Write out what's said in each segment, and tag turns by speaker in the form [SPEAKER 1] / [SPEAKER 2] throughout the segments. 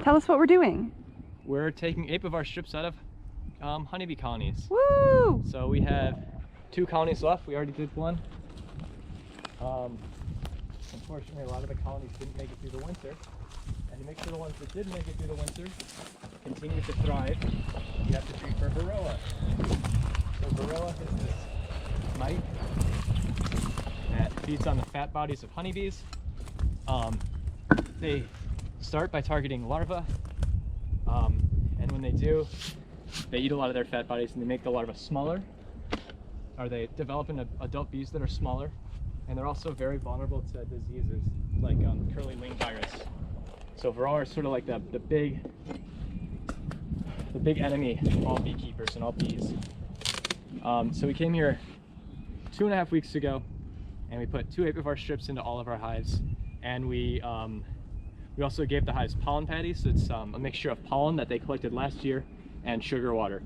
[SPEAKER 1] Tell us what we're doing.
[SPEAKER 2] We're taking Apivar strips out of honeybee colonies.
[SPEAKER 1] Woo!
[SPEAKER 2] So we have 2 colonies left. We already did one. Unfortunately, a lot of the colonies didn't make it through the winter. And to make sure the ones that did make it through the winter continue to thrive, you have to treat for varroa. So varroa is this mite that feeds on the fat bodies of honeybees. They start by targeting larvae, and when they do, they eat a lot of their fat bodies and they make the larvae smaller, or they develop into adult bees that are smaller, and they're also very vulnerable to diseases like curly wing virus. So varroa is sort of like the big enemy of all beekeepers and all bees. So we came here 2.5 weeks ago, and we put 2 Apivar strips into all of our hives, and we also gave the hives pollen patties. So it's a mixture of pollen that they collected last year and sugar water.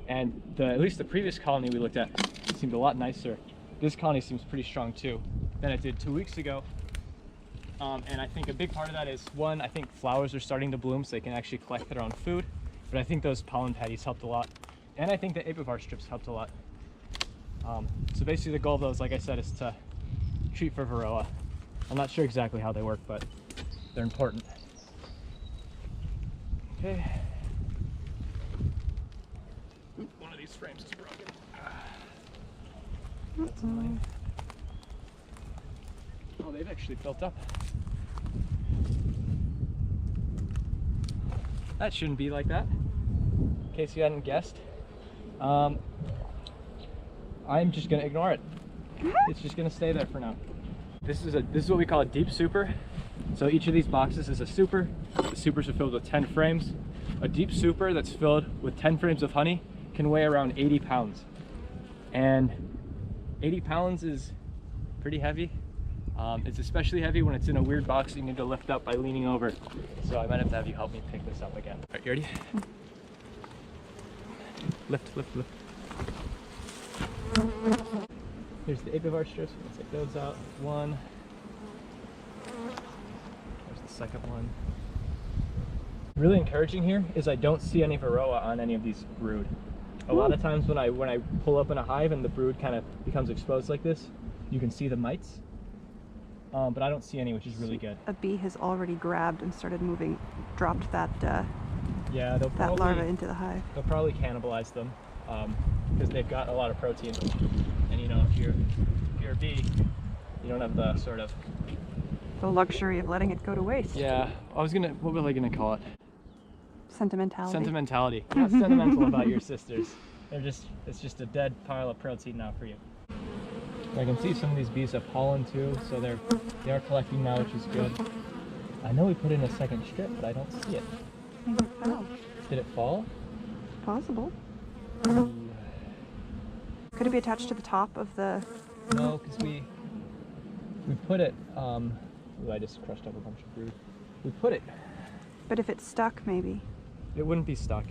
[SPEAKER 2] And at least the previous colony we looked at seemed a lot nicer. This colony seems pretty strong too than it did 2 weeks ago. And I think a big part of that is, one, I think flowers are starting to bloom so they can actually collect their own food. But I think those pollen patties helped a lot. And I think the Apivar strips helped a lot. So basically the goal of those, like I said, is to treat for varroa. I'm not sure exactly how they work, but they're important. Okay. Oop, one of these frames is broken. That's fine. Oh, they've actually built up. That shouldn't be like that. In case you hadn't guessed. I'm just gonna ignore it. It's just gonna stay there for now. This is what we call a deep super. So each of these boxes is a super. The supers are filled with 10 frames. A deep super that's filled with 10 frames of honey can weigh around 80 pounds. And 80 pounds is pretty heavy. It's especially heavy when it's in a weird box that you need to lift up by leaning over. So I might have to have you help me pick this up again. All right, you ready? Lift, lift, lift. Here's the Apivar strips. Let's take those out. One. There's the second one. Really encouraging here is I don't see any varroa on any of these brood. A lot of times when I pull up in a hive and the brood kind of becomes exposed like this, you can see the mites. But I don't see any, which is really good.
[SPEAKER 1] A bee has already grabbed and started moving, dropped that
[SPEAKER 2] yeah,
[SPEAKER 1] that larva into the hive.
[SPEAKER 2] They'll probably cannibalize them because they've got a lot of protein. And you know, if you're a bee, you don't have the sort of
[SPEAKER 1] The luxury of letting it go to waste.
[SPEAKER 2] Yeah, what was I gonna call it?
[SPEAKER 1] Sentimentality.
[SPEAKER 2] Sentimentality. You're not sentimental about your sisters. It's just a dead pile of protein now for you. I can see some of these bees have pollen too, so they are collecting now, which is good. I know we put in a second strip, but I don't see it.
[SPEAKER 1] I think it fell.
[SPEAKER 2] Did it fall?
[SPEAKER 1] Possible. Could it be attached to the top of the...
[SPEAKER 2] No, because we put it, ooh, I just crushed up a bunch of brood. We put it.
[SPEAKER 1] But if it's stuck, maybe.
[SPEAKER 2] It wouldn't be stuck.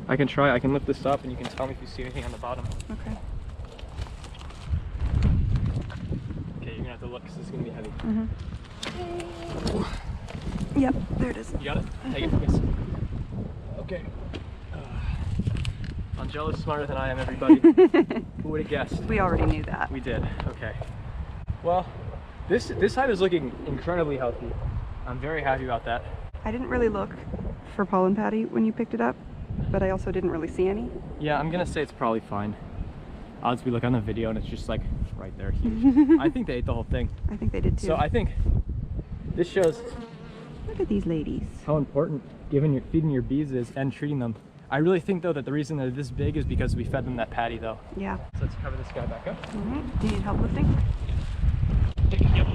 [SPEAKER 2] I can try, I can lift this up and you can tell me if you see anything on the bottom.
[SPEAKER 1] Okay.
[SPEAKER 2] Okay, you're gonna have to look because this is gonna be heavy.
[SPEAKER 1] Yep, there it is.
[SPEAKER 2] You got it? Take it, please. Okay. Angelle is smarter than I am, everybody. Who would have guessed?
[SPEAKER 1] We already knew that.
[SPEAKER 2] We did, okay. Well, this hive is looking incredibly healthy. I'm very happy about that.
[SPEAKER 1] I didn't really look for pollen patty when you picked it up, but I also didn't really see any.
[SPEAKER 2] Yeah, I'm gonna say it's probably fine. Odds we look on the video and it's just like right there, huge. I think they ate the whole thing.
[SPEAKER 1] I think they did too.
[SPEAKER 2] So I think this shows
[SPEAKER 1] Look at these ladies.
[SPEAKER 2] how important feeding your bees is and treating them. I really think though that the reason they're this big is because we fed them that patty though.
[SPEAKER 1] Yeah.
[SPEAKER 2] So let's cover this guy back up.
[SPEAKER 1] Alright, do you need help lifting?
[SPEAKER 2] Yep.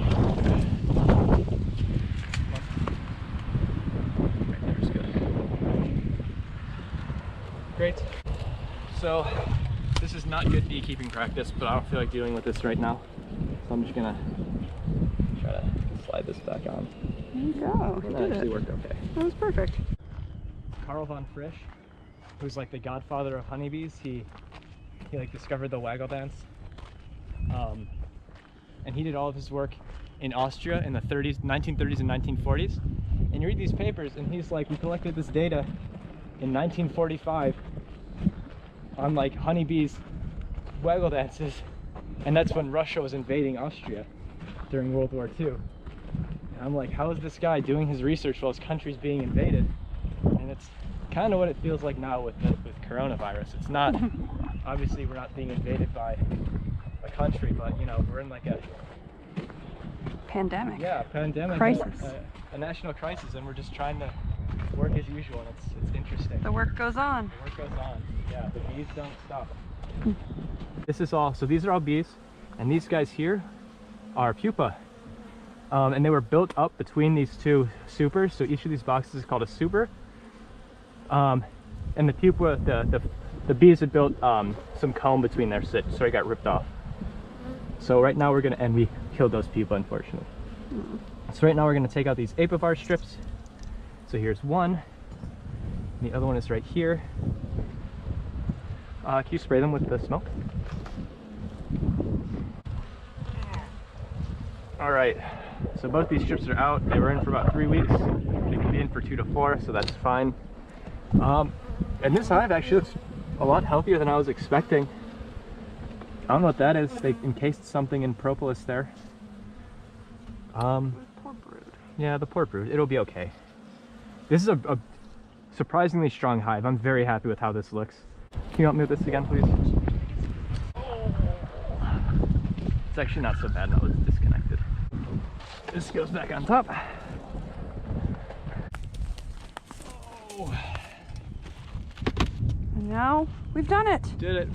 [SPEAKER 2] Right there's good. Great. So this is not good beekeeping practice, but I don't feel like dealing with this right now. So I'm just gonna try to slide this back on.
[SPEAKER 1] There you go.
[SPEAKER 2] And that actually worked okay.
[SPEAKER 1] That was perfect.
[SPEAKER 2] Carl von Frisch, who's like the godfather of honeybees, he like discovered the waggle dance. and he did all of his work in Austria in the 1930s and 1940s. And you read these papers, and he's like, we collected this data in 1945 on like honeybees' waggle dances, and that's when Russia was invading Austria during World War II. And I'm like, how is this guy doing his research while his country's being invaded? And it's kind of what it feels like now with coronavirus. It's not, obviously we're not being invaded by a country, but you know, we're in like a
[SPEAKER 1] Pandemic.
[SPEAKER 2] Yeah, pandemic.
[SPEAKER 1] Crisis.
[SPEAKER 2] A national crisis, and we're just trying to work as usual, and it's interesting.
[SPEAKER 1] The work goes on.
[SPEAKER 2] The work goes on. Yeah, the bees don't stop. This is all, so these are all bees, and these guys here are pupa. And they were built up between these two supers, so each of these boxes is called a super. And the pupa, the bees had built some comb between their sits, so it got ripped off. So right now we're gonna, and we killed those pupa, unfortunately. So right now we're gonna take out these Apivar strips. So here's one, and the other one is right here. Can you spray them with the smoke? All right, so both these strips are out. They were in for about 3 weeks. They can be in for 2 to 4, so that's fine. And this hive actually looks a lot healthier than I was expecting. I don't know what that is. They encased something in propolis there.
[SPEAKER 1] Poor brood.
[SPEAKER 2] Yeah, the poor brood. It'll be okay. This is a surprisingly strong hive. I'm very happy with how this looks. Can you help me with this again, please? It's actually not so bad now. It's disconnected. This goes back on top. Oh.
[SPEAKER 1] And now we've done it.
[SPEAKER 2] Did it.